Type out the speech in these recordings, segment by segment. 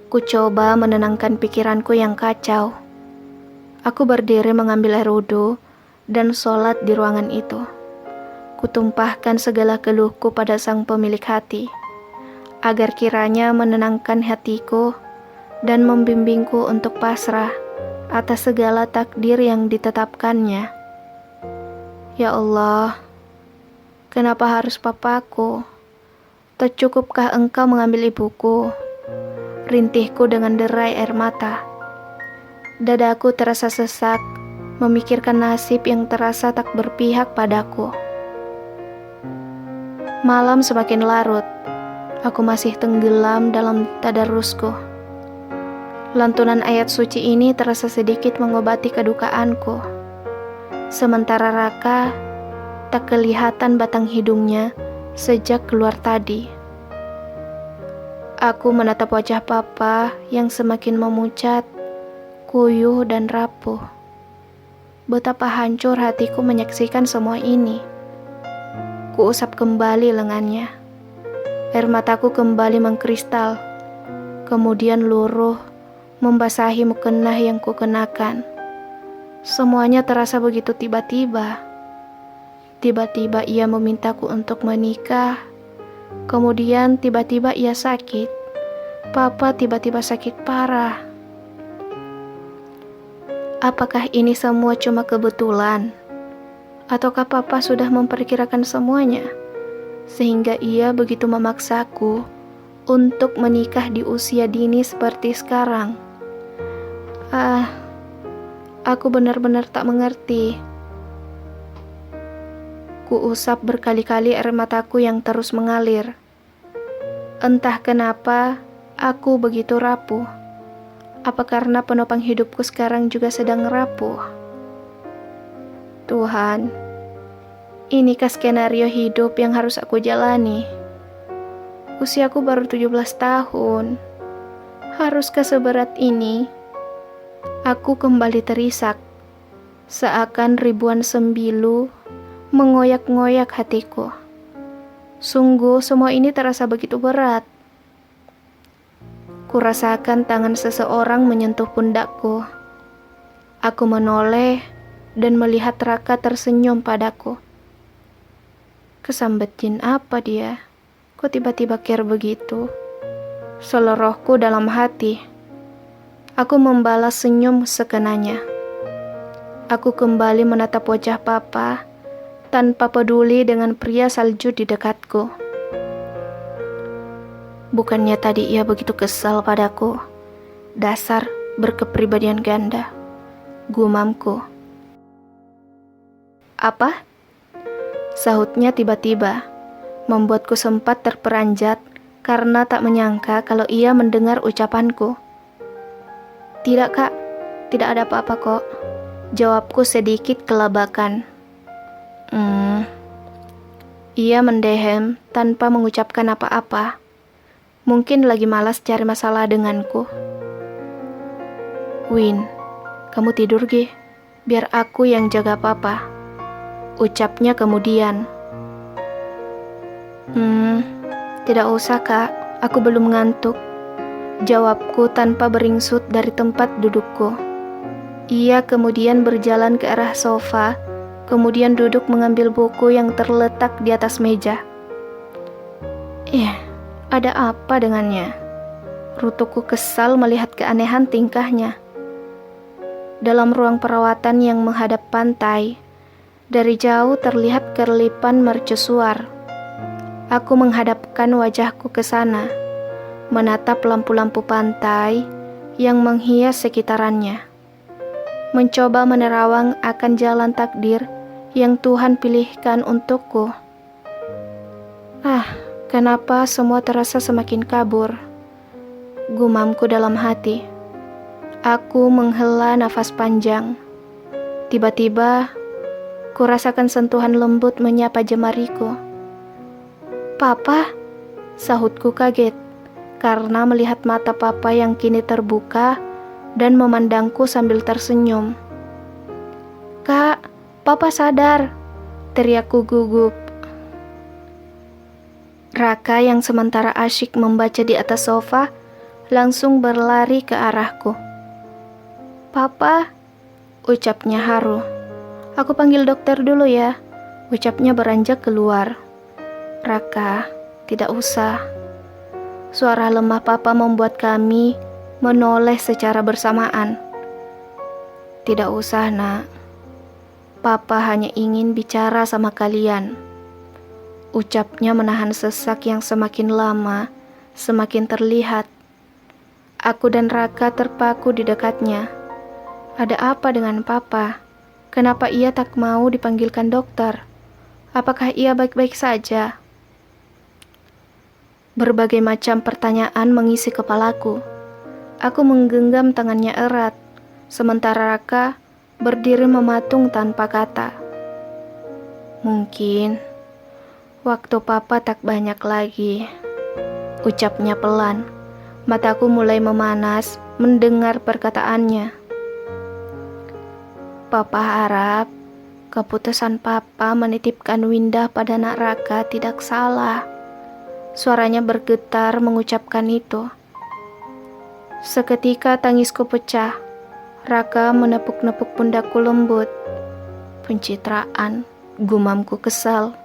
Ku coba menenangkan pikiranku yang kacau. Aku berdiri mengambil air wudhu dan sholat di ruangan itu. Kutumpahkan segala keluhku pada sang pemilik hati, agar kiranya menenangkan hatiku dan membimbingku untuk pasrah atas segala takdir yang ditetapkannya. Ya Allah, kenapa harus papaku? Tak cukupkah engkau mengambil ibuku? Rintihku dengan derai air mata. Dadaku terasa sesak, memikirkan nasib yang terasa tak berpihak padaku. Malam semakin larut, aku masih tenggelam dalam tadarusku. Lantunan ayat suci ini terasa sedikit mengobati kedukaanku. Sementara Raka tak kelihatan batang hidungnya sejak keluar tadi. Aku menatap wajah papa yang semakin memucat, kuyuh dan rapuh. Betapa hancur hatiku menyaksikan semua ini. Kuusap kembali lengannya. Air mataku kembali mengkristal, kemudian luruh, membasahi mukena yang kukenakan. Semuanya terasa begitu tiba-tiba. Tiba-tiba ia memintaku untuk menikah. Kemudian tiba-tiba ia sakit. Papa tiba-tiba sakit parah. Apakah ini semua cuma kebetulan? Ataukah Papa sudah memperkirakan semuanya? Sehingga ia begitu memaksaku untuk menikah di usia dini seperti sekarang. Aku benar-benar tak mengerti. Kuusap berkali-kali air mataku yang terus mengalir. Entah kenapa aku begitu rapuh. Apa karena penopang hidupku sekarang juga sedang rapuh? Tuhan, inikah skenario hidup yang harus aku jalani? Usiaku baru 17 tahun. Haruskah seberat ini? Aku kembali terisak, seakan ribuan sembilu mengoyak-ngoyak hatiku. Sungguh semua ini terasa begitu berat. Kurasakan tangan seseorang menyentuh pundakku. Aku menoleh dan melihat Raka tersenyum padaku. Kesambet jin apa dia? Kok tiba-tiba care begitu? Selorohku dalam hati. Aku membalas senyum sekenanya. Aku kembali menatap wajah Papa tanpa peduli dengan pria salju di dekatku. Bukannya tadi ia begitu kesal padaku. Dasar berkepribadian ganda, gumamku. Apa? Sahutnya tiba-tiba, membuatku sempat terperanjat karena tak menyangka kalau ia mendengar ucapanku. Tidak, Kak, tidak ada apa-apa kok. Jawabku sedikit kelabakan. Ia mendehem tanpa mengucapkan apa-apa. Mungkin lagi malas cari masalah denganku. Win, kamu tidur Ge, biar aku yang jaga Papa. Ucapnya kemudian. Tidak usah Kak, aku belum ngantuk. Jawabku tanpa beringsut dari tempat dudukku. Ia kemudian berjalan ke arah sofa, kemudian duduk mengambil buku yang terletak di atas meja. Ada apa dengannya? Rutuku kesal melihat keanehan tingkahnya. Dalam ruang perawatan yang menghadap pantai, dari jauh terlihat kerlipan mercusuar. Aku menghadapkan wajahku ke sana, menatap lampu-lampu pantai yang menghias sekitarannya, mencoba menerawang akan jalan takdir yang Tuhan pilihkan untukku. Kenapa semua terasa semakin kabur? Gumamku dalam hati. Aku menghela nafas panjang. Tiba-tiba, kurasakan sentuhan lembut menyapa jemariku. Papa, sahutku kaget karena melihat mata Papa yang kini terbuka dan memandangku sambil tersenyum. Kak, Papa sadar, teriakku gugup. Raka yang sementara asyik membaca di atas sofa, langsung berlari ke arahku. "Papa," ucapnya haru. "Aku panggil dokter dulu ya," ucapnya beranjak keluar. "Raka, tidak usah." Suara lemah papa membuat kami menoleh secara bersamaan. "Tidak usah, nak. Papa hanya ingin bicara sama kalian," ucapnya menahan sesak yang semakin lama, semakin terlihat. Aku dan Raka terpaku di dekatnya. Ada apa dengan papa? Kenapa ia tak mau dipanggilkan dokter? Apakah ia baik-baik saja? Berbagai macam pertanyaan mengisi kepalaku. Aku menggenggam tangannya erat, sementara Raka berdiri mematung tanpa kata. "Mungkin waktu papa tak banyak lagi," ucapnya pelan. Mataku mulai memanas mendengar perkataannya. "Papa harap keputusan papa menitipkan Winda pada Nak Raka tidak salah." Suaranya bergetar mengucapkan itu. Seketika tangisku pecah. Raka menepuk-nepuk pundakku lembut. "Pencitraan," gumamku kesal.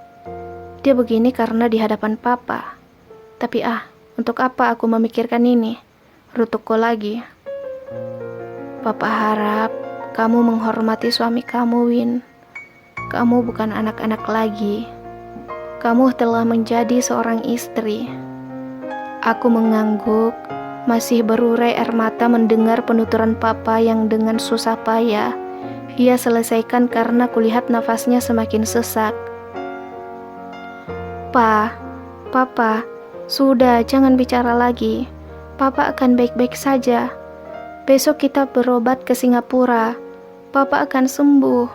"Dia begini karena di hadapan papa. Tapi untuk apa aku memikirkan ini?" Rutukku lagi. "Papa harap kamu menghormati suami kamu, Win. Kamu bukan anak-anak lagi. Kamu telah menjadi seorang istri." Aku mengangguk, masih berurai air mata mendengar penuturan papa yang dengan susah payah ia selesaikan karena kulihat nafasnya semakin sesak. Papa, sudah jangan bicara lagi. Papa akan baik-baik saja. Besok kita berobat ke Singapura. Papa akan sembuh,"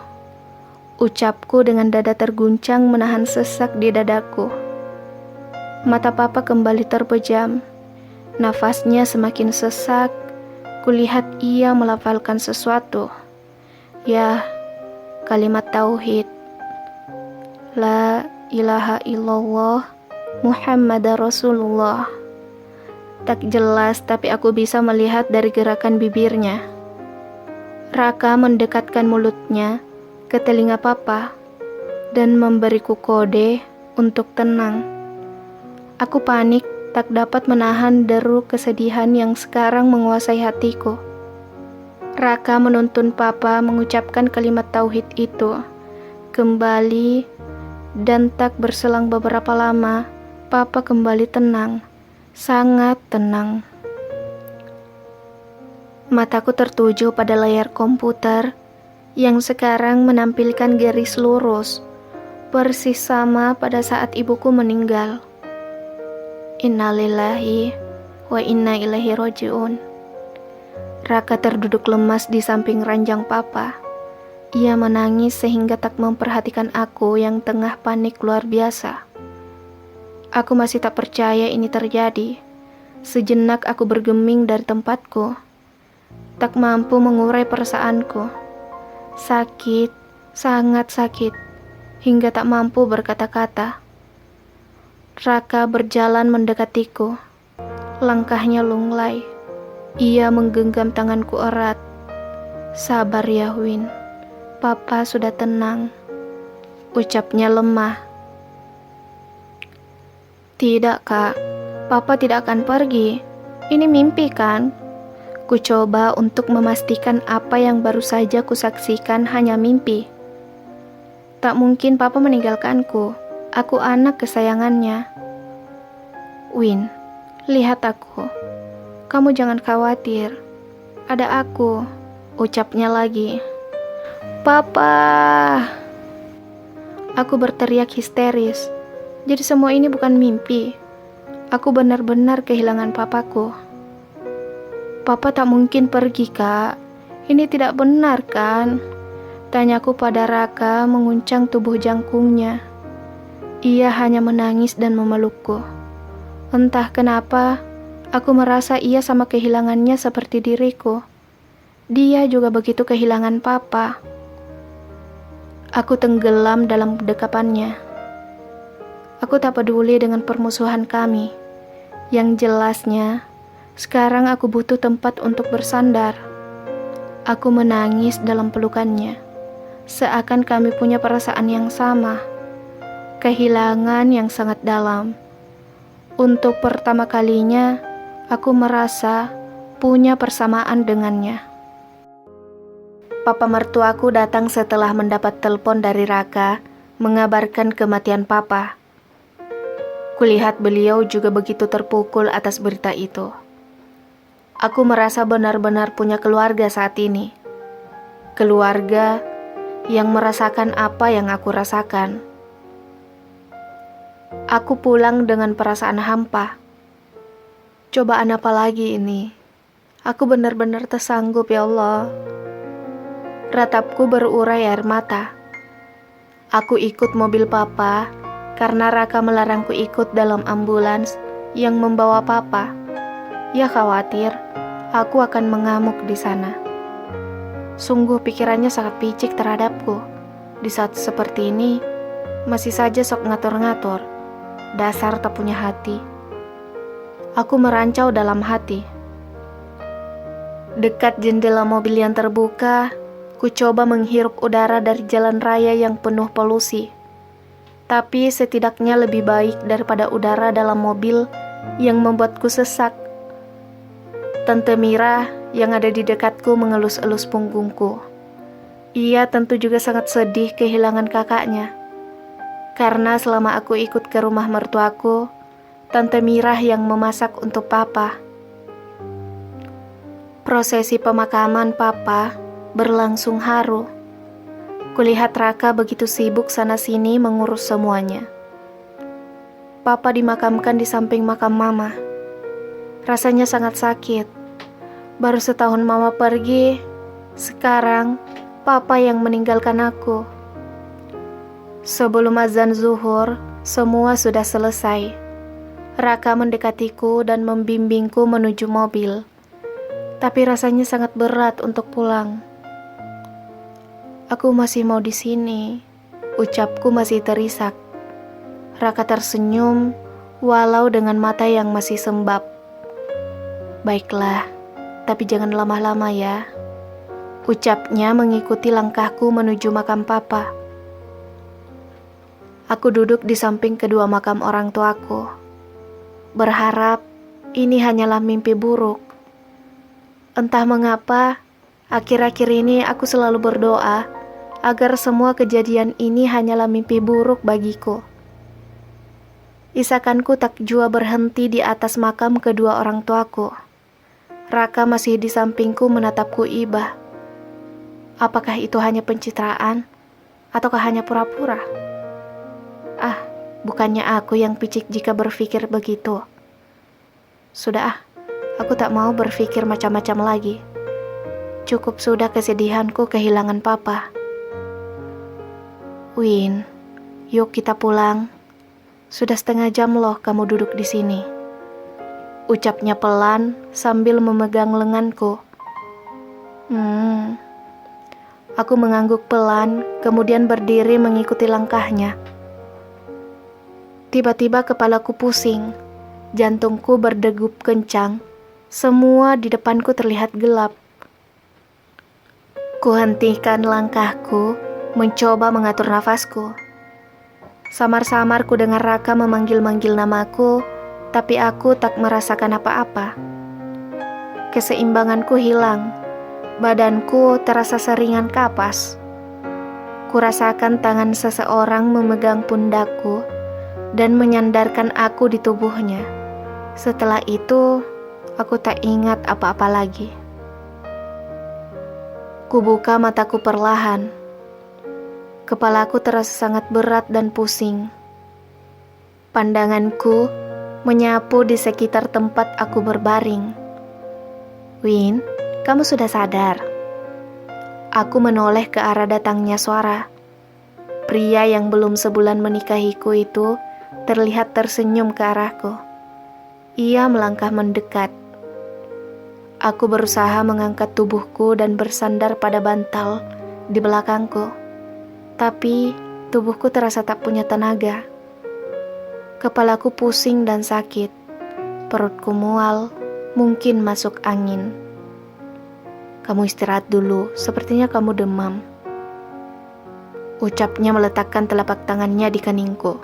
ucapku dengan dada terguncang menahan sesak di dadaku. Mata papa kembali terpejam. Nafasnya semakin sesak. Kulihat ia melafalkan sesuatu. Ya, kalimat tauhid. La ilaha illallah Muhammadar Rasulullah. Tak jelas, tapi aku bisa melihat dari gerakan bibirnya. Raka mendekatkan mulutnya ke telinga papa dan memberiku kode untuk tenang. Aku panik, tak dapat menahan deru kesedihan yang sekarang menguasai hatiku. Raka menuntun papa mengucapkan kalimat tauhid itu kembali, dan tak berselang beberapa lama papa kembali tenang, sangat tenang. Mataku tertuju pada layar komputer yang sekarang menampilkan garis lurus, persis sama pada saat ibuku meninggal. Innalillahi wa inna ilaihi roji'un. Raka terduduk lemas di samping ranjang papa. Ia menangis sehingga tak memperhatikan aku yang tengah panik luar biasa. Aku masih tak percaya ini terjadi. Sejenak aku bergeming dari tempatku, tak mampu mengurai perasaanku. Sakit, sangat sakit, hingga tak mampu berkata-kata. Raka berjalan mendekatiku. Langkahnya lunglai. Ia menggenggam tanganku erat. "Sabar ya, Win. Papa sudah tenang," ucapnya lemah. "Tidak, Kak. Papa tidak akan pergi. Ini mimpi kan?" Ku coba untuk memastikan apa yang baru saja kusaksikan hanya mimpi. Tak mungkin papa meninggalkanku. Aku anak kesayangannya. "Win, lihat aku. Kamu jangan khawatir. Ada aku," ucapnya lagi. "Papa!" Aku berteriak histeris. Jadi semua ini bukan mimpi. Aku benar-benar kehilangan papaku. "Papa tak mungkin pergi, Kak. Ini tidak benar kan?" Tanyaku pada Raka menguncang tubuh jangkungnya. Ia hanya menangis dan memelukku. Entah kenapa, aku merasa ia sama kehilangannya seperti diriku. Dia juga begitu kehilangan papa. Aku tenggelam dalam dekapannya. Aku tak peduli dengan permusuhan kami. Yang jelasnya, Sekarang aku butuh tempat untuk bersandar. Aku menangis dalam pelukannya, seakan kami punya perasaan yang sama, kehilangan yang sangat dalam. Untuk pertama kalinya, aku merasa punya persamaan dengannya. Papa mertuaku datang setelah mendapat telepon dari Raka mengabarkan kematian papa. Kulihat beliau juga begitu terpukul atas berita itu. Aku merasa benar-benar punya keluarga saat ini. Keluarga yang merasakan apa yang aku rasakan. Aku pulang dengan perasaan hampa. Cobaan apa lagi ini? Aku benar-benar tersanggup, ya Allah. Ratapku berurai air mata. Aku ikut mobil papa karena Raka melarangku ikut dalam ambulans yang membawa papa. Ya khawatir aku akan mengamuk di sana. Sungguh pikirannya sangat picik terhadapku. Di saat seperti ini, masih saja sok ngatur-ngatur. Dasar tak punya hati. Aku merancau dalam hati. Dekat jendela mobil yang terbuka, ku coba menghirup udara dari jalan raya yang penuh polusi. Tapi setidaknya lebih baik daripada udara dalam mobil yang membuatku sesak. Tante Mira yang ada di dekatku mengelus-elus punggungku. Ia tentu juga sangat sedih kehilangan kakaknya. Karena selama aku ikut ke rumah mertuaku, Tante Mira yang memasak untuk papa. Prosesi pemakaman papa berlangsung haru. Kulihat Raka begitu sibuk sana-sini mengurus semuanya. Papa dimakamkan di samping makam mama. Rasanya sangat sakit. Baru setahun mama pergi, sekarang papa yang meninggalkan aku. Sebelum azan zuhur, semua sudah selesai. Raka mendekatiku dan membimbingku menuju mobil. Tapi rasanya sangat berat untuk pulang. Aku masih mau di sini, ucapku masih terisak. Raka tersenyum, walau dengan mata yang masih sembab. Baiklah, tapi jangan lama-lama ya, ucapnya mengikuti langkahku menuju makam papa. Aku duduk di samping kedua makam orang tuaku, berharap ini hanyalah mimpi buruk. Entah mengapa, akhir-akhir ini aku selalu berdoa agar semua kejadian ini hanyalah mimpi buruk bagiku. Isakanku tak jua berhenti di atas makam kedua orang tuaku. Raka masih di sampingku menatapku ibah. Apakah itu hanya pencitraan? Ataukah hanya pura-pura? Bukannya aku yang picik jika berpikir begitu. Sudah aku tak mau berpikir macam-macam lagi. Cukup sudah kesedihanku kehilangan papa. Win, yuk kita pulang. Sudah setengah jam loh kamu duduk di sini. Ucapnya pelan sambil memegang lenganku. Aku mengangguk pelan, kemudian berdiri mengikuti langkahnya. Tiba-tiba kepalaku pusing, jantungku berdegup kencang, semua di depanku terlihat gelap. Kuhentikan langkahku, mencoba mengatur nafasku. Samar-samar ku dengar Raka memanggil-manggil namaku, tapi aku tak merasakan apa-apa. Keseimbanganku hilang, badanku terasa seringan kapas. Kurasakan tangan seseorang memegang pundakku dan menyandarkan aku di tubuhnya. Setelah itu, aku tak ingat apa-apa lagi. Kubuka mataku perlahan. Kepalaku terasa sangat berat dan pusing. Pandanganku menyapu di sekitar tempat aku berbaring. Win, kamu sudah sadar? Aku menoleh ke arah datangnya suara. Pria yang belum sebulan menikahiku itu terlihat tersenyum ke arahku. Ia melangkah mendekat. Aku berusaha mengangkat tubuhku dan bersandar pada bantal di belakangku. Tapi tubuhku terasa tak punya tenaga. Kepalaku pusing dan sakit. Perutku mual, mungkin masuk angin. Kamu istirahat dulu, sepertinya kamu demam. Ucapnya meletakkan telapak tangannya di keningku.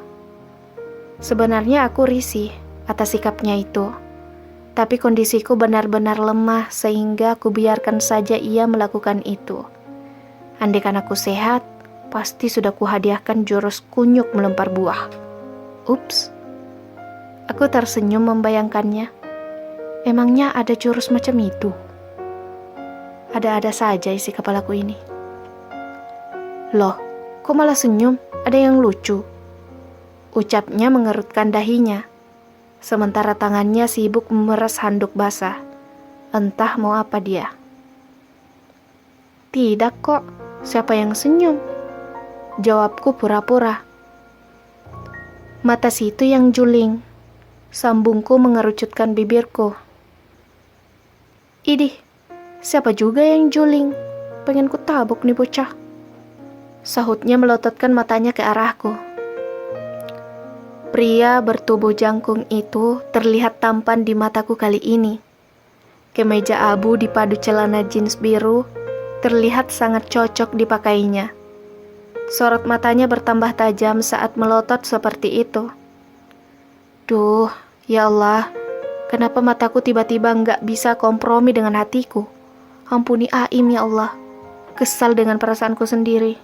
Sebenarnya aku risih atas sikapnya itu. Tapi kondisiku benar-benar lemah sehingga aku biarkan saja ia melakukan itu. Andaikan aku sehat, pasti sudah kuhadiahkan jurus kunyuk melempar buah. Ups. Aku tersenyum membayangkannya. Emangnya ada jurus macam itu? Ada-ada saja isi kepalaku ini. Loh, kok malah senyum? Ada yang lucu? Ucapnya mengerutkan dahinya. Sementara tangannya sibuk memeras handuk basah. Entah mau apa dia. Tidak kok, siapa yang senyum? Jawabku pura-pura. Mata situ yang juling. Sambungku mengerucutkan bibirku. Idih, siapa juga yang juling? Pengen ku tabuk nih bocah. Sahutnya melototkan matanya ke arahku. Pria bertubuh jangkung itu terlihat tampan di mataku kali ini. Kemeja abu dipadu celana jeans biru terlihat sangat cocok dipakainya. Sorot matanya bertambah tajam saat melotot seperti itu. Duh, ya Allah, kenapa mataku tiba-tiba nggak bisa kompromi dengan hatiku? Ampuni Aim ya Allah, kesal dengan perasaanku sendiri.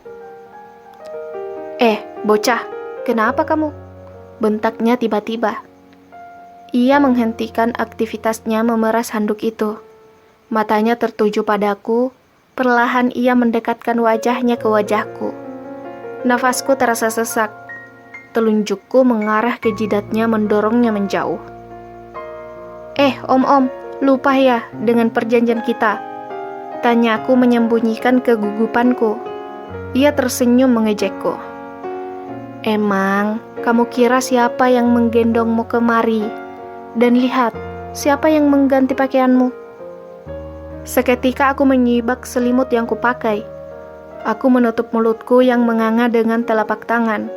Bocah, kenapa kamu? Bentaknya tiba-tiba. Ia menghentikan aktivitasnya memeras handuk itu. Matanya tertuju padaku, perlahan ia mendekatkan wajahnya ke wajahku. Nafasku terasa sesak. Telunjukku mengarah ke jidatnya mendorongnya menjauh. Om, lupa ya dengan perjanjian kita? Tanyaku menyembunyikan kegugupanku. Ia tersenyum mengejekku. Emang, kamu kira siapa yang menggendongmu kemari? Dan lihat, siapa yang mengganti pakaianmu? Seketika aku menyibak selimut yang kupakai. Aku menutup mulutku yang menganga dengan telapak tangan.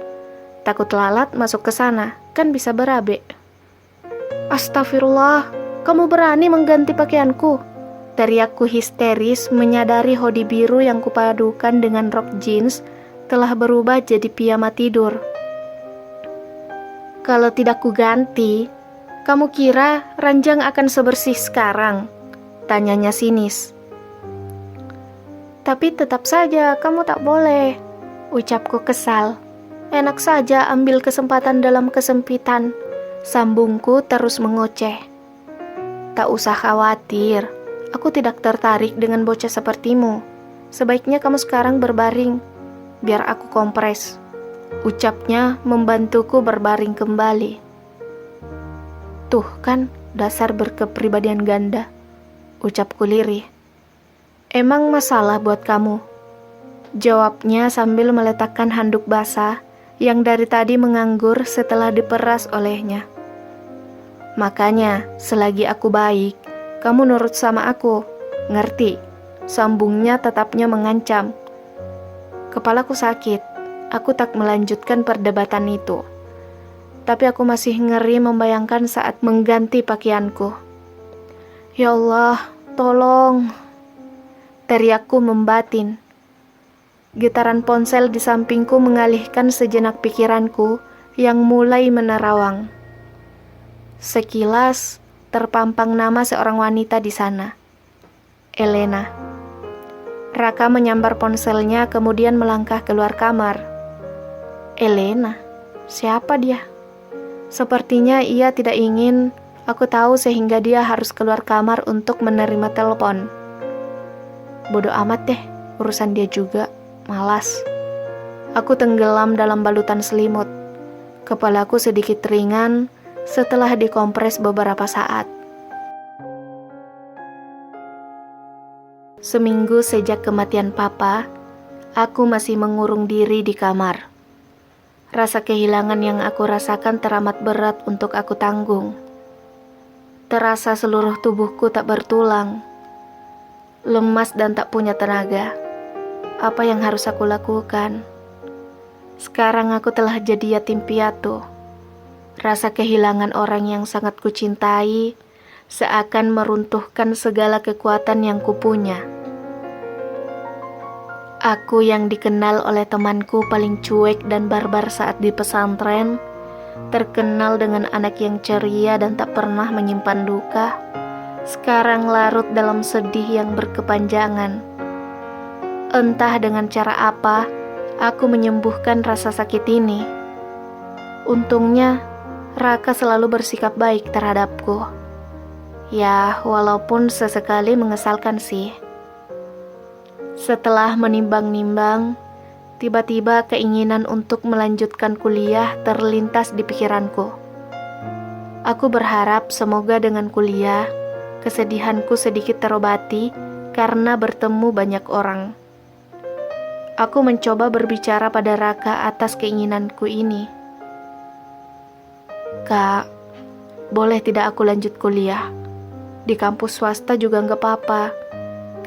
Takut lalat masuk ke sana, kan bisa berabe. Astagfirullah, kamu berani mengganti pakaianku? Teriakku histeris menyadari hoodie biru yang kupadukan dengan rok jeans telah berubah jadi piyama tidur. Kalau tidak kuganti, kamu kira ranjang akan sebersih sekarang? Tanyanya sinis. Tapi tetap saja kamu tak boleh, ucapku kesal. Enak saja ambil kesempatan dalam kesempitan. Sambungku terus mengoceh. Tak usah khawatir, aku tidak tertarik dengan bocah sepertimu. Sebaiknya kamu sekarang berbaring, biar aku kompres. Ucapnya membantuku berbaring kembali. Tuh kan, dasar berkepribadian ganda, ucapku lirih. Emang masalah buat kamu? Jawabnya sambil meletakkan handuk basah yang dari tadi menganggur setelah diperas olehnya. Makanya, selagi aku baik, kamu nurut sama aku, ngerti? Sambungnya tetapnya mengancam. Kepalaku sakit, aku tak melanjutkan perdebatan itu. Tapi aku masih ngeri membayangkan saat mengganti pakaianku. Ya Allah, tolong! Teriakku membatin. Getaran ponsel di sampingku mengalihkan sejenak pikiranku yang mulai menerawang. Sekilas terpampang nama seorang wanita di sana. Elena. Raka menyambar ponselnya kemudian melangkah keluar kamar. Elena? Siapa dia? Sepertinya ia tidak ingin aku tahu sehingga dia harus keluar kamar untuk menerima telepon. Bodoh amat deh, urusan dia juga. Malas. Aku tenggelam dalam balutan selimut. Kepalaku sedikit ringan setelah dikompres beberapa saat. Seminggu sejak kematian papa, aku masih mengurung diri di kamar. Rasa kehilangan yang aku rasakan teramat berat untuk aku tanggung. Terasa seluruh tubuhku tak bertulang, lemas dan tak punya tenaga. Apa yang harus aku lakukan? Sekarang aku telah jadi yatim piatu. Rasa kehilangan orang yang sangat kucintai seakan meruntuhkan segala kekuatan yang kupunya. Aku yang dikenal oleh temanku paling cuek dan barbar saat di pesantren, terkenal dengan anak yang ceria dan tak pernah menyimpan duka, sekarang larut dalam sedih yang berkepanjangan. Entah dengan cara apa, aku menyembuhkan rasa sakit ini. Untungnya, Raka selalu bersikap baik terhadapku. Ya, walaupun sesekali mengesalkan sih. Setelah menimbang-nimbang, tiba-tiba keinginan untuk melanjutkan kuliah terlintas di pikiranku. Aku berharap semoga dengan kuliah, kesedihanku sedikit terobati karena bertemu banyak orang. Aku mencoba berbicara pada Raka atas keinginanku ini. Kak, boleh tidak aku lanjut kuliah? Di kampus swasta juga nggak apa-apa.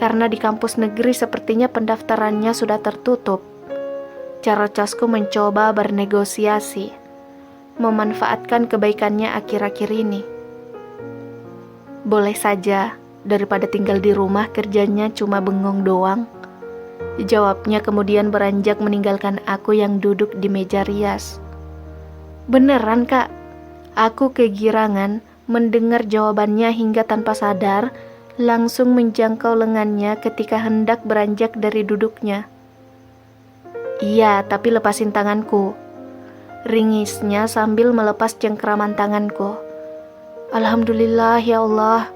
Karena di kampus negeri sepertinya pendaftarannya sudah tertutup. Carocosku mencoba bernegosiasi, memanfaatkan kebaikannya akhir-akhir ini. Boleh saja, daripada tinggal di rumah kerjanya cuma bengong doang. Jawabnya kemudian beranjak meninggalkan aku yang duduk di meja rias. Beneran kak, aku kegirangan mendengar jawabannya hingga tanpa sadar, langsung menjangkau lengannya ketika hendak beranjak dari duduknya. Iya, tapi lepasin tanganku, ringisnya sambil melepas cengkeraman tanganku. Alhamdulillah ya Allah,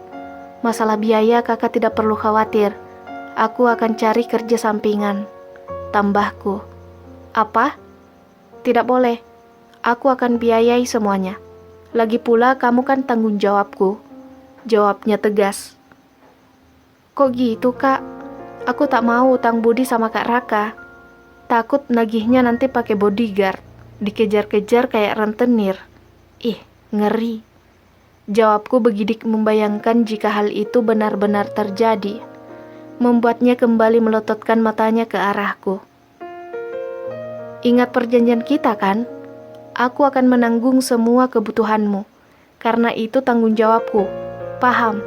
masalah biaya kakak tidak perlu khawatir. Aku akan cari kerja sampingan, tambahku. Apa? Tidak boleh, aku akan biayai semuanya. Lagi pula kamu kan tanggung jawabku, jawabnya tegas. Kok gitu kak? Aku tak mau utang budi sama Kak Raka. Takut nagihnya nanti pakai bodyguard, dikejar-kejar kayak rentenir. Ih, ngeri. Jawabku begidik membayangkan jika hal itu benar-benar terjadi. Membuatnya kembali melototkan matanya ke arahku. Ingat perjanjian kita kan? Aku akan menanggung semua kebutuhanmu. Karena itu tanggung jawabku. Paham?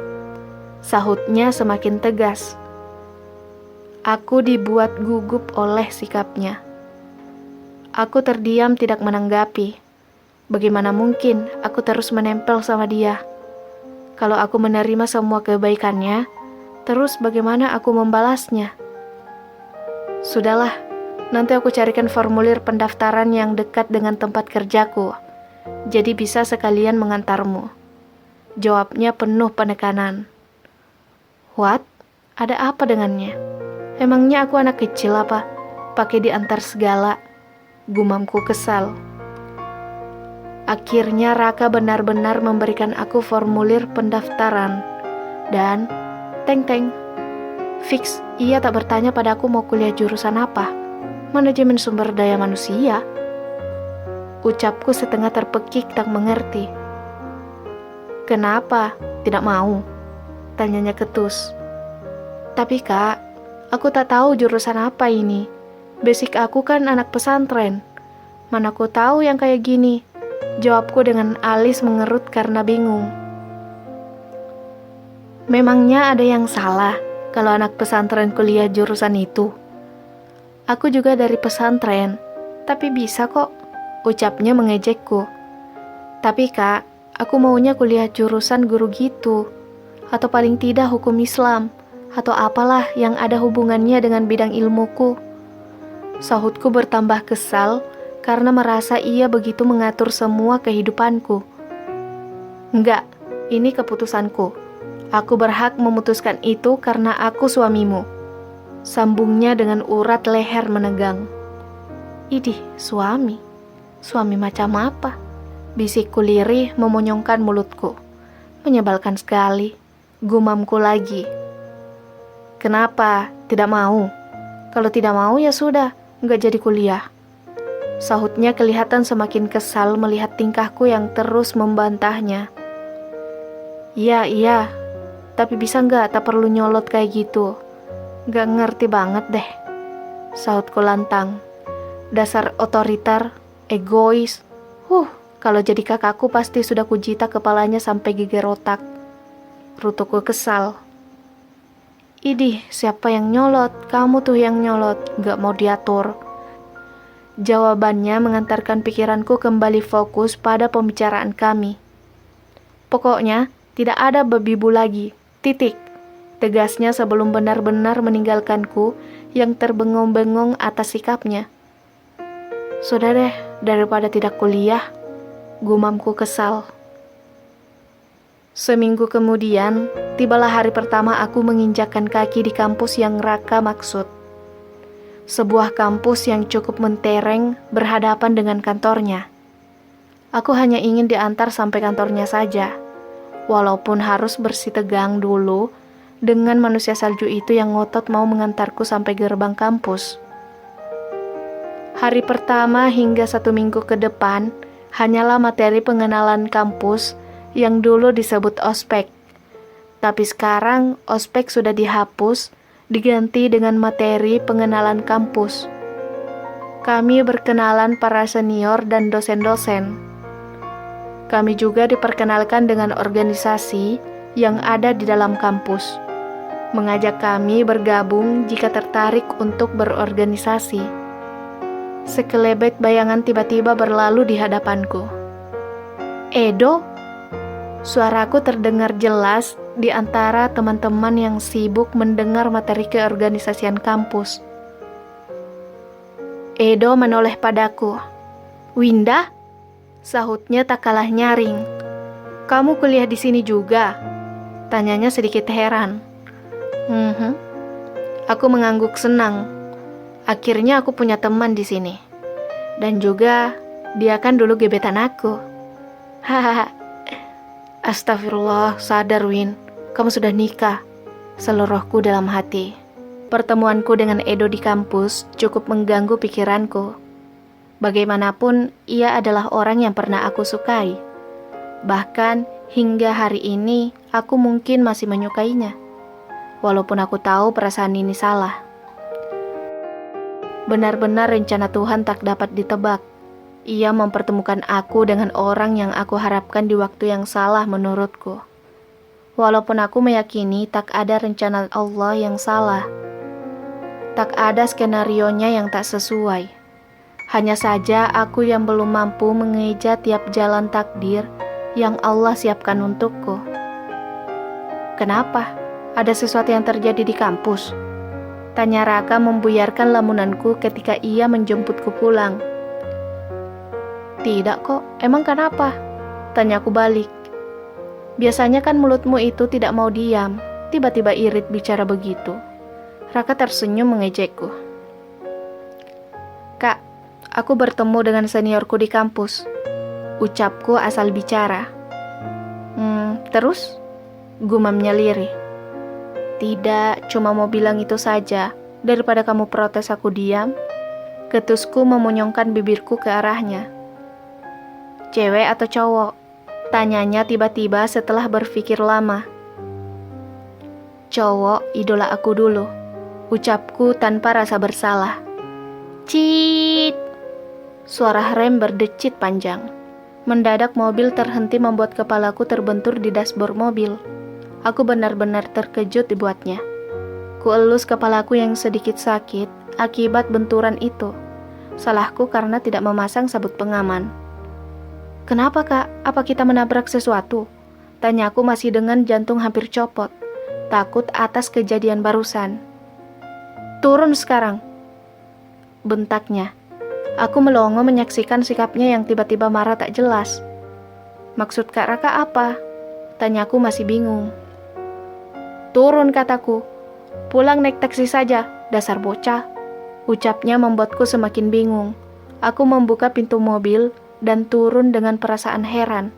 Sahutnya semakin tegas. Aku dibuat gugup oleh sikapnya. Aku terdiam tidak menanggapi. Bagaimana mungkin aku terus menempel sama dia? Kalau aku menerima semua kebaikannya, terus bagaimana aku membalasnya? Sudahlah, nanti aku carikan formulir pendaftaran yang dekat dengan tempat kerjaku. Jadi bisa sekalian mengantarmu. Jawabnya penuh penekanan. What? Ada apa dengannya? Emangnya aku anak kecil apa? Pakai diantar segala. Gumamku kesal. Akhirnya Raka benar-benar memberikan aku formulir pendaftaran. Dan, teng-teng. Fix, ia tak bertanya padaku mau kuliah jurusan apa. Manajemen sumber daya manusia. Ucapku setengah terpekik tak mengerti. Kenapa? Tidak mau? Tanyanya ketus. Tapi kak, aku tak tahu jurusan apa ini. Basic aku kan anak pesantren. Mana aku tahu yang kayak gini? Jawabku dengan alis mengerut karena bingung. Memangnya ada yang salah kalau anak pesantren kuliah jurusan itu? Aku juga dari pesantren, tapi bisa kok, ucapnya mengejekku. Tapi kak, aku maunya kuliah jurusan guru gitu. Atau paling tidak hukum Islam, atau apalah yang ada hubungannya dengan bidang ilmuku. Sahutku bertambah kesal karena merasa ia begitu mengatur semua kehidupanku. Enggak, ini keputusanku. Aku berhak memutuskan itu karena aku suamimu. Sambungnya dengan urat leher menegang. Idih, suami? Suami macam apa? Bisikku lirih memonyongkan mulutku. Menyebalkan sekali. Gumamku lagi. Kenapa? Tidak mau? Kalau tidak mau ya sudah, nggak jadi kuliah. Sahutnya kelihatan semakin kesal melihat tingkahku yang terus membantahnya. Iya, tapi bisa nggak tak perlu nyolot kayak gitu? Nggak ngerti banget deh. Sahutku lantang. Dasar otoriter, egois. Kalau jadi kakakku pasti sudah kujita kepalanya sampai geger otak. Rutuku kesal. Idih, siapa yang nyolot? Kamu tuh yang nyolot, gak mau diatur. Jawabannya mengantarkan pikiranku kembali fokus pada pembicaraan kami. Pokoknya, tidak ada babi bu lagi, titik. Tegasnya sebelum benar-benar meninggalkanku yang terbengong-bengong atas sikapnya. Sudah deh, daripada tidak kuliah, gumamku kesal. Seminggu kemudian, tibalah hari pertama aku menginjakkan kaki di kampus yang Raka maksud. Sebuah kampus yang cukup mentereng berhadapan dengan kantornya. Aku hanya ingin diantar sampai kantornya saja, walaupun harus bersitegang dulu dengan manusia salju itu yang ngotot mau mengantarku sampai gerbang kampus. Hari pertama hingga 1 minggu ke depan hanyalah materi pengenalan kampus yang dulu disebut ospek. Tapi sekarang ospek sudah dihapus, diganti dengan materi pengenalan kampus. Kami berkenalan para senior dan dosen-dosen. Kami juga diperkenalkan dengan organisasi yang ada di dalam kampus, mengajak kami bergabung jika tertarik untuk berorganisasi. Sekelebet bayangan tiba-tiba berlalu di hadapanku. Edo? Suaraku terdengar jelas di antara teman-teman yang sibuk mendengar materi keorganisasian kampus. Edo menoleh padaku. Winda? Sahutnya tak kalah nyaring. Kamu kuliah di sini juga? Tanyanya sedikit heran. Aku mengangguk senang. Akhirnya aku punya teman di sini. Dan juga dia kan dulu gebetan aku. Hahaha. Astagfirullah, sadar Win, kamu sudah nikah. Seluruhku dalam hati. Pertemuanku dengan Edo di kampus cukup mengganggu pikiranku. Bagaimanapun, ia adalah orang yang pernah aku sukai. Bahkan, hingga hari ini, aku mungkin masih menyukainya. Walaupun aku tahu perasaan ini salah. Benar-benar rencana Tuhan tak dapat ditebak. Ia mempertemukan aku dengan orang yang aku harapkan di waktu yang salah menurutku. Walaupun aku meyakini tak ada rencana Allah yang salah. Tak ada skenarionya yang tak sesuai. Hanya saja aku yang belum mampu mengeja tiap jalan takdir yang Allah siapkan untukku. Kenapa? Ada sesuatu yang terjadi di kampus? Tanya Raka membuyarkan lamunanku ketika ia menjemputku pulang. Tidak kok, emang kenapa? Tanyaku balik. Biasanya kan mulutmu itu tidak mau diam, tiba-tiba irit bicara begitu. Raka tersenyum mengejekku. Kak, aku bertemu dengan seniorku di kampus. Ucapku asal bicara. Terus? Gumamnya lirih. Tidak, cuma mau bilang itu saja. Daripada kamu protes aku diam. Ketusku memunyongkan bibirku ke arahnya. Cewek atau cowok? Tanyanya tiba-tiba setelah berpikir lama. Cowok, idola aku dulu. Ucapku tanpa rasa bersalah. Cit! Suara rem berdecit panjang. Mendadak mobil terhenti membuat kepalaku terbentur di dashboard mobil. Aku benar-benar terkejut dibuatnya. Kuelus kepalaku yang sedikit sakit akibat benturan itu. Salahku karena tidak memasang sabuk pengaman. Kenapa kak? Apa kita menabrak sesuatu? Tanyaku masih dengan jantung hampir copot. Takut atas kejadian barusan. Turun sekarang. Bentaknya. Aku melongo menyaksikan sikapnya yang tiba-tiba marah tak jelas. Maksud Kak Raka apa? Tanyaku masih bingung. Turun kataku. Pulang naik taksi saja, dasar bocah. Ucapnya membuatku semakin bingung. Aku membuka pintu mobil dan turun dengan perasaan heran.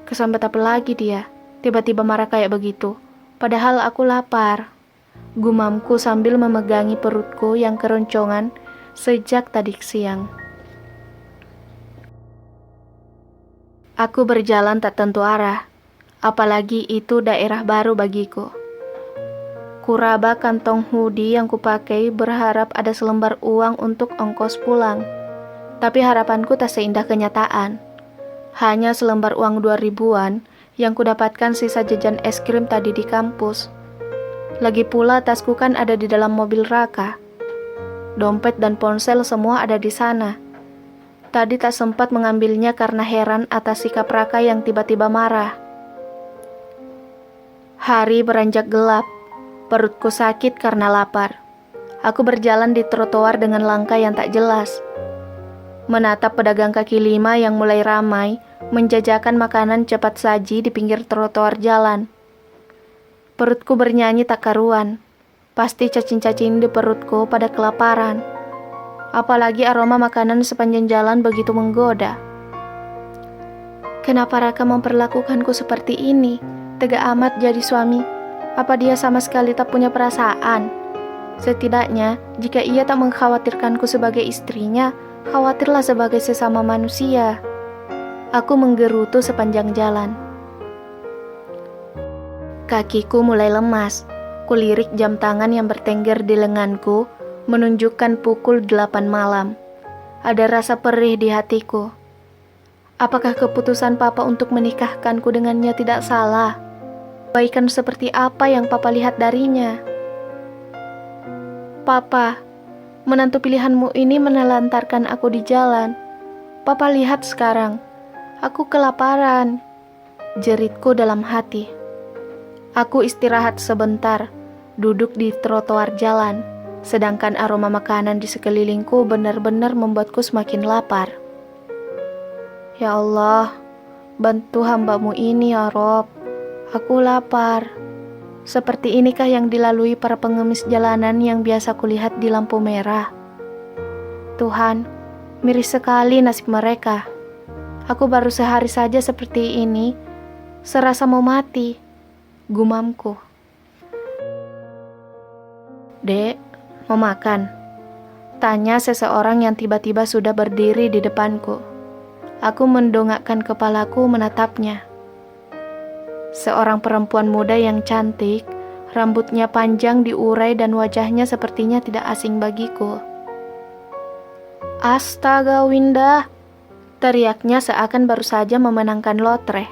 Kesambet apa lagi dia? Tiba-tiba marah kayak begitu. Padahal aku lapar. Gumamku sambil memegangi perutku yang keroncongan sejak tadi siang. Aku berjalan tak tentu arah. Apalagi itu daerah baru bagiku. Kuraba kantong hoodie yang kupakai berharap ada selembar uang untuk ongkos pulang. Tapi harapanku tak seindah kenyataan. Hanya selembar uang 2 ribuan yang kudapatkan sisa jajan es krim tadi di kampus. Lagi pula tasku kan ada di dalam mobil Raka. Dompet dan ponsel semua ada di sana. Tadi tak sempat mengambilnya karena heran atas sikap Raka yang tiba-tiba marah. Hari beranjak gelap. Perutku sakit karena lapar. Aku berjalan di trotoar dengan langkah yang tak jelas. Menatap pedagang kaki lima yang mulai ramai, menjajakan makanan cepat saji di pinggir trotoar jalan. Perutku bernyanyi tak karuan. Pasti cacing-cacing di perutku pada kelaparan. Apalagi aroma makanan sepanjang jalan begitu menggoda. Kenapa Raka memperlakukanku seperti ini? Tega amat jadi suami. Apa dia sama sekali tak punya perasaan? Setidaknya, jika ia tak mengkhawatirkanku sebagai istrinya, khawatirlah sebagai sesama manusia. Aku menggerutu sepanjang jalan. Kakiku mulai lemas. Kulirik jam tangan yang bertengger di lenganku, menunjukkan pukul 8 malam. Ada rasa perih di hatiku. Apakah keputusan Papa untuk menikahkanku dengannya tidak salah? Kebaikan seperti apa yang Papa lihat darinya? Papa, menantu pilihanmu ini menelantarkan aku di jalan. Papa lihat sekarang, aku kelaparan, jeritku dalam hati. Aku istirahat sebentar, duduk di trotoar jalan, sedangkan aroma makanan di sekelilingku benar-benar membuatku semakin lapar. Ya Allah, bantu hamba-Mu ini ya Rob, aku lapar. Seperti inikah yang dilalui para pengemis jalanan yang biasa kulihat di lampu merah? Tuhan, miris sekali nasib mereka. Aku baru sehari saja seperti ini, serasa mau mati, gumamku. Dek, mau makan? Tanya seseorang yang tiba-tiba sudah berdiri di depanku. Aku mendongakkan kepalaku menatapnya. Seorang perempuan muda yang cantik, rambutnya panjang diurai dan wajahnya sepertinya tidak asing bagiku. Astaga Winda, teriaknya seakan baru saja memenangkan lotre.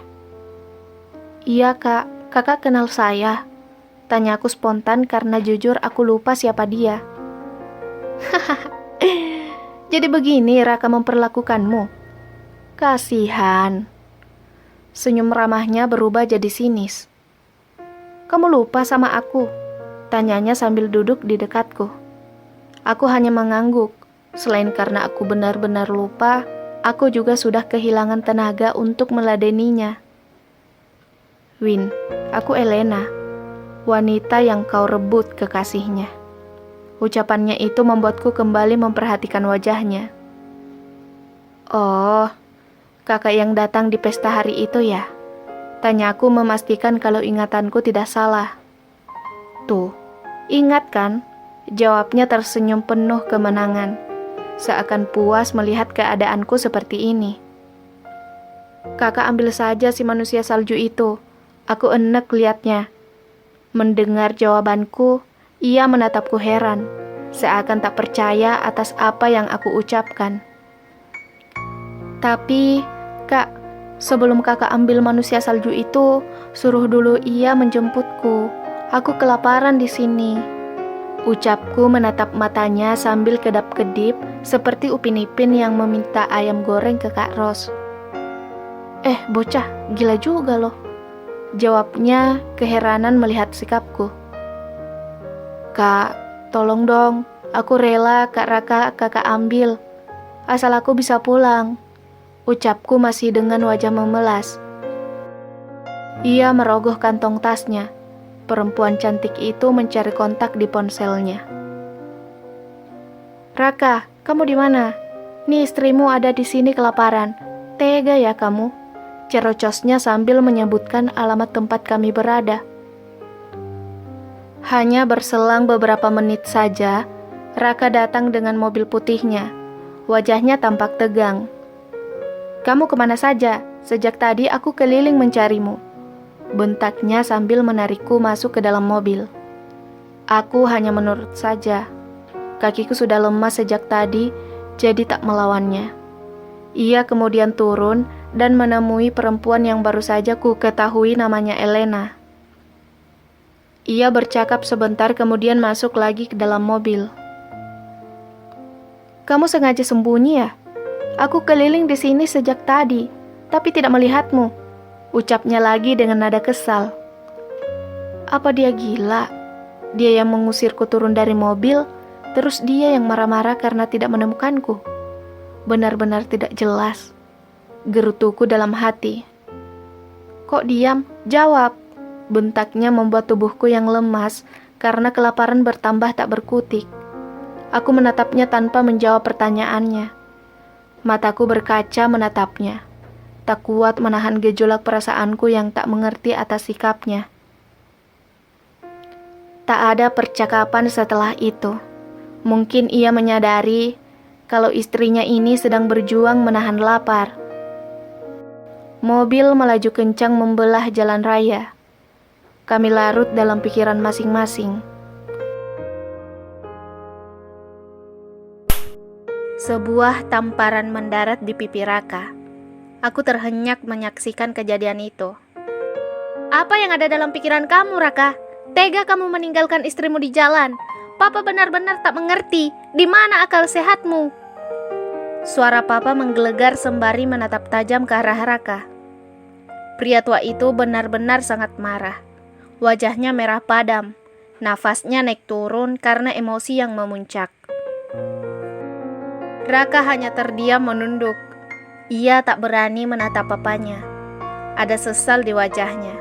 Iya kak, kakak kenal saya? Tanyaku spontan karena jujur aku lupa siapa dia. Jadi begini Raka memperlakukanmu? Kasihan. Senyum ramahnya berubah jadi sinis. Kamu lupa sama aku? Tanyanya sambil duduk di dekatku. Aku hanya mengangguk. Selain karena aku benar-benar lupa, aku juga sudah kehilangan tenaga untuk meladeninya. Win, aku Elena, wanita yang kau rebut kekasihnya. Ucapannya itu membuatku kembali memperhatikan wajahnya. Oh, kakak yang datang di pesta hari itu ya? Tanyaku memastikan kalau ingatanku tidak salah. Tuh, ingat kan? Jawabnya tersenyum penuh kemenangan. Seakan puas melihat keadaanku seperti ini. Kakak ambil saja si manusia salju itu. Aku enek liatnya. Mendengar jawabanku, ia menatapku heran. Seakan tak percaya atas apa yang aku ucapkan. Tapi, Kak, sebelum kakak ambil manusia salju itu, suruh dulu ia menjemputku. Aku kelaparan di sini. Ucapku menatap matanya sambil kedap-kedip seperti Upin Ipin yang meminta ayam goreng ke Kak Ros. Bocah, gila juga loh. Jawabnya keheranan melihat sikapku. Kak, tolong dong. Aku rela Kak Raka kakak ambil. Asal aku bisa pulang. Ucapku masih dengan wajah memelas. Ia merogoh kantong tasnya. Perempuan cantik itu mencari kontak di ponselnya. Raka, kamu di mana? Nih istrimu ada di sini kelaparan. Tega ya kamu? Cerocosnya sambil menyebutkan alamat tempat kami berada. Hanya berselang beberapa menit saja, Raka datang dengan mobil putihnya. Wajahnya tampak tegang. Kamu kemana saja? Sejak tadi aku keliling mencarimu. Bentaknya sambil menarikku masuk ke dalam mobil. Aku hanya menurut saja. Kakiku sudah lemas sejak tadi, jadi tak melawannya. Ia kemudian turun dan menemui perempuan yang baru saja ku ketahui namanya Elena. Ia bercakap sebentar kemudian masuk lagi ke dalam mobil. "Kamu sengaja sembunyi ya? Aku keliling di sini sejak tadi, tapi tidak melihatmu," ucapnya lagi dengan nada kesal. Apa dia gila? Dia yang mengusirku turun dari mobil, terus dia yang marah-marah karena tidak menemukanku. Benar-benar tidak jelas. Gerutuku dalam hati. "Kok diam? Jawab!" Bentaknya membuat tubuhku yang lemas karena kelaparan bertambah tak berkutik. Aku menatapnya tanpa menjawab pertanyaannya. Mataku berkaca menatapnya. Tak kuat menahan gejolak perasaanku yang tak mengerti atas sikapnya. Tak ada percakapan setelah itu. Mungkin ia menyadari kalau istrinya ini sedang berjuang menahan lapar. Mobil melaju kencang membelah jalan raya. Kami larut dalam pikiran masing-masing. Sebuah tamparan mendarat di pipi Raka. Aku terhenyak menyaksikan kejadian itu. "Apa yang ada dalam pikiran kamu, Raka? Tega kamu meninggalkan istrimu di jalan. Papa benar-benar tak mengerti. Di mana akal sehatmu?" Suara Papa menggelegar sembari menatap tajam ke arah Raka. Pria tua itu benar-benar sangat marah. Wajahnya merah padam. Nafasnya naik turun karena emosi yang memuncak. Raka hanya terdiam menunduk. Ia tak berani menatap papanya. Ada sesal di wajahnya.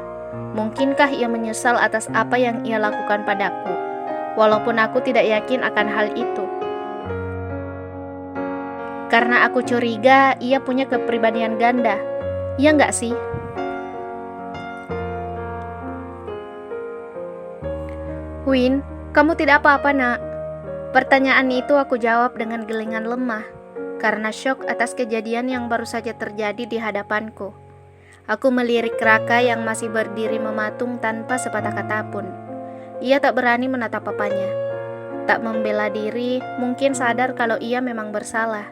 Mungkinkah ia menyesal atas apa yang ia lakukan padaku? Walaupun aku tidak yakin akan hal itu. Karena aku curiga ia punya kepribadian ganda. Iya nggak sih? "Win, kamu tidak apa-apa, Nak?" Pertanyaan itu aku jawab dengan gelengan lemah, karena syok atas kejadian yang baru saja terjadi di hadapanku. Aku melirik Raka yang masih berdiri mematung tanpa sepatah kata pun. Ia tak berani menatap papanya. Tak membela diri, mungkin sadar kalau ia memang bersalah.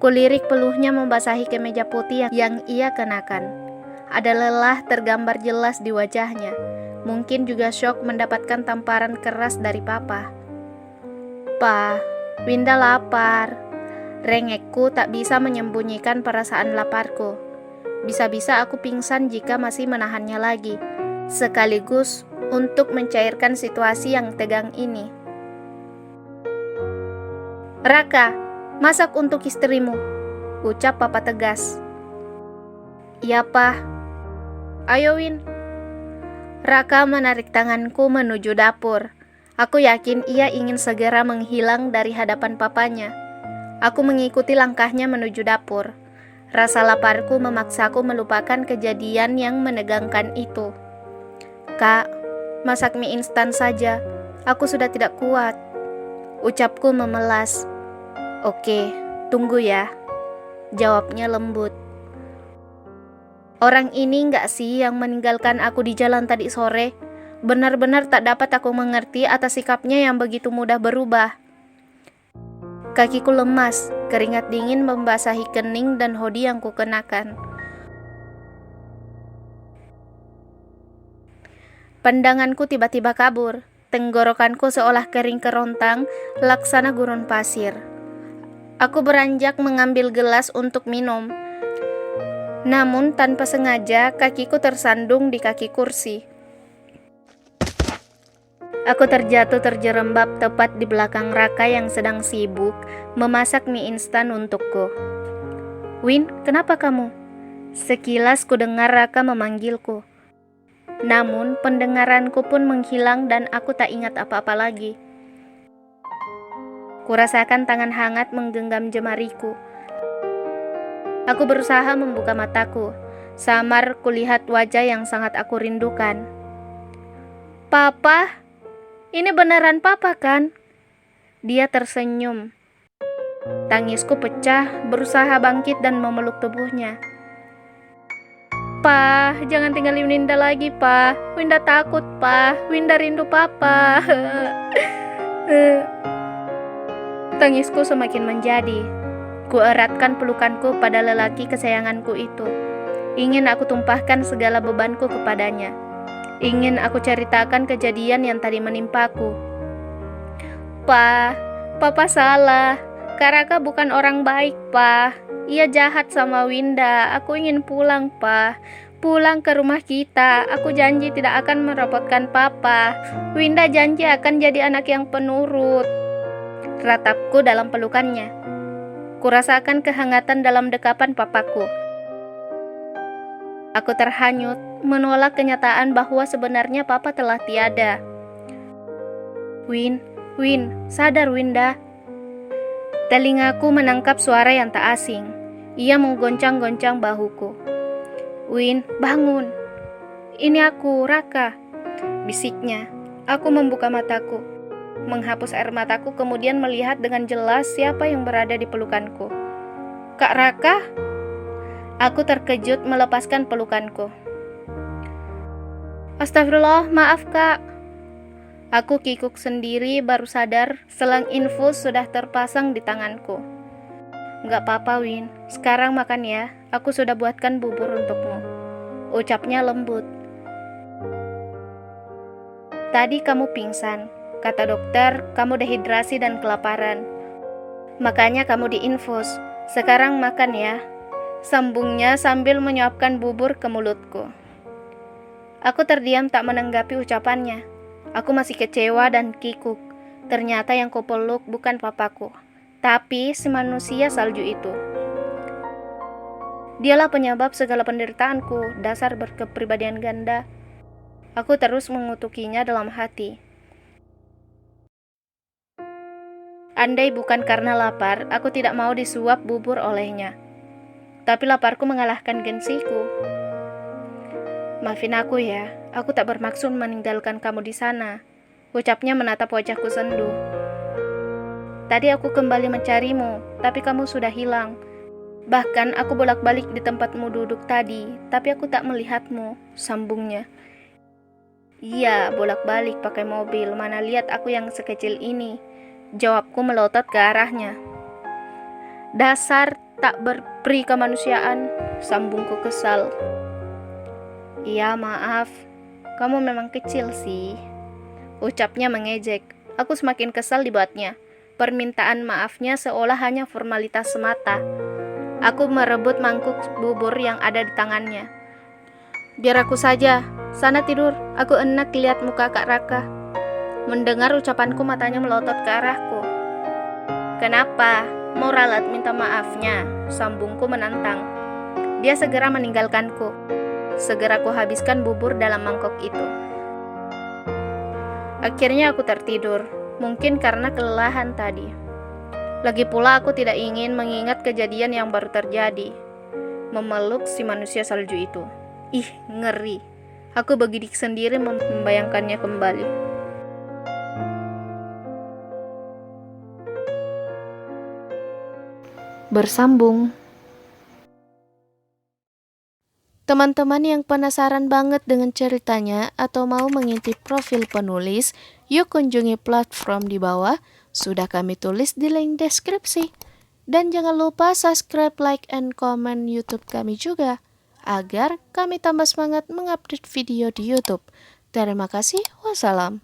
Kulirik peluhnya membasahi kemeja putih yang ia kenakan. Ada lelah tergambar jelas di wajahnya. Mungkin juga syok mendapatkan tamparan keras dari Papa. "Pa, Winda lapar." Rengekku tak bisa menyembunyikan perasaan laparku. Bisa-bisa aku pingsan jika masih menahannya lagi. Sekaligus untuk mencairkan situasi yang tegang ini. "Raka, masak untuk istrimu," ucap Papa tegas. "Iya, Pa." "Ayo, Win." Raka menarik tanganku menuju dapur. Aku yakin ia ingin segera menghilang dari hadapan papanya. Aku mengikuti langkahnya menuju dapur. Rasa laparku memaksaku melupakan kejadian yang menegangkan itu. "Kak, masak mie instan saja. Aku sudah tidak kuat," ucapku memelas. "Oke, tunggu ya," jawabnya lembut. Orang ini nggak sih yang meninggalkan aku di jalan tadi sore? Benar-benar tak dapat aku mengerti atas sikapnya yang begitu mudah berubah. Kakiku lemas, keringat dingin membasahi kening dan hoodie yang kukenakan. Pandanganku tiba-tiba kabur. Tenggorokanku seolah kering kerontang, laksana gurun pasir. Aku beranjak mengambil gelas untuk minum. Namun tanpa sengaja kakiku tersandung di kaki kursi. Aku terjatuh terjerembab tepat di belakang Raka yang sedang sibuk memasak mie instan untukku. "Win, kenapa kamu?" Sekilas ku dengar Raka memanggilku. Namun pendengaranku pun menghilang dan aku tak ingat apa-apa lagi. Kurasakan tangan hangat menggenggam jemariku. Aku berusaha membuka mataku. Samar kulihat wajah yang sangat aku rindukan. "Papa, ini beneran Papa kan?" Dia tersenyum. Tangisku pecah, berusaha bangkit dan memeluk tubuhnya. "Pa, jangan tinggalin Winda lagi, Pa. Winda takut, Pa. Winda rindu Papa." Tangisku semakin menjadi. Kueratkan pelukanku pada lelaki kesayanganku itu. Ingin aku tumpahkan segala bebanku kepadanya. Ingin aku ceritakan kejadian yang tadi menimpaku. Pa, Papa salah. Kak Raka bukan orang baik, Pa. Ia jahat sama Winda. Aku ingin pulang, Pa. Pulang ke rumah kita. Aku janji tidak akan merepotkan Papa. Winda janji akan jadi anak yang penurut. Ratapku dalam pelukannya. Kurasakan kehangatan dalam dekapan papaku. Aku terhanyut, menolak kenyataan bahwa sebenarnya Papa telah tiada. Win, sadar Winda. Telingaku menangkap suara yang tak asing. Ia menggoncang-goncang bahuku. Win, bangun. Ini aku, Raka, bisiknya. Aku membuka mataku, menghapus air mataku, kemudian melihat dengan jelas siapa yang berada di pelukanku. Kak Raka? Aku terkejut melepaskan pelukanku. Astagfirullah, maaf Kak. Aku kikuk sendiri, baru sadar selang infus sudah terpasang di tanganku. Gak apa-apa Win, sekarang makan ya, aku sudah buatkan bubur untukmu, ucapnya lembut. Tadi kamu pingsan, kata dokter, kamu dehidrasi dan kelaparan. Makanya kamu diinfus, sekarang makan ya, sambungnya sambil menyuapkan bubur ke mulutku. Aku terdiam tak menanggapi ucapannya. Aku masih kecewa dan kikuk. Ternyata yang kupeluk bukan papaku, tapi si manusia salju itu. Dialah penyebab segala penderitaanku, dasar berkepribadian ganda. Aku terus mengutukinya dalam hati. Andai bukan karena lapar, aku tidak mau disuap bubur olehnya. Tapi laparku mengalahkan gengsiku. Maafin aku ya, aku tak bermaksud meninggalkan kamu di sana, ucapnya menatap wajahku sendu. Tadi aku kembali mencarimu, tapi kamu sudah hilang. Bahkan aku bolak-balik di tempatmu duduk tadi, tapi aku tak melihatmu, sambungnya. Iya, bolak-balik pakai mobil, mana lihat aku yang sekecil ini, jawabku melotot ke arahnya. Dasar tak berperi kemanusiaan, sambungku kesal. Iya, maaf. Kamu memang kecil sih, ucapnya mengejek. Aku semakin kesal dibuatnya. Permintaan maafnya seolah hanya formalitas semata. Aku merebut mangkuk bubur yang ada di tangannya. Biar aku saja, sana tidur. Aku enak lihat muka Kak Raka. Mendengar ucapanku, matanya melotot ke arahku. Kenapa? Mau ralat minta maafnya? Sambungku menantang. Dia segera meninggalkanku. Segera ku habiskan bubur dalam mangkok itu. Akhirnya aku tertidur, mungkin karena kelelahan tadi. Lagi pula aku tidak ingin mengingat kejadian yang baru terjadi. Memeluk si manusia salju itu. Ih, ngeri. Aku bergidik sendiri membayangkannya kembali. Bersambung. Teman-teman yang penasaran banget dengan ceritanya atau mau mengintip profil penulis, yuk kunjungi platform di bawah, sudah kami tulis di link deskripsi. Dan jangan lupa subscribe, like, and comment YouTube kami juga, agar kami tambah semangat mengupdate video di YouTube. Terima kasih, wassalam.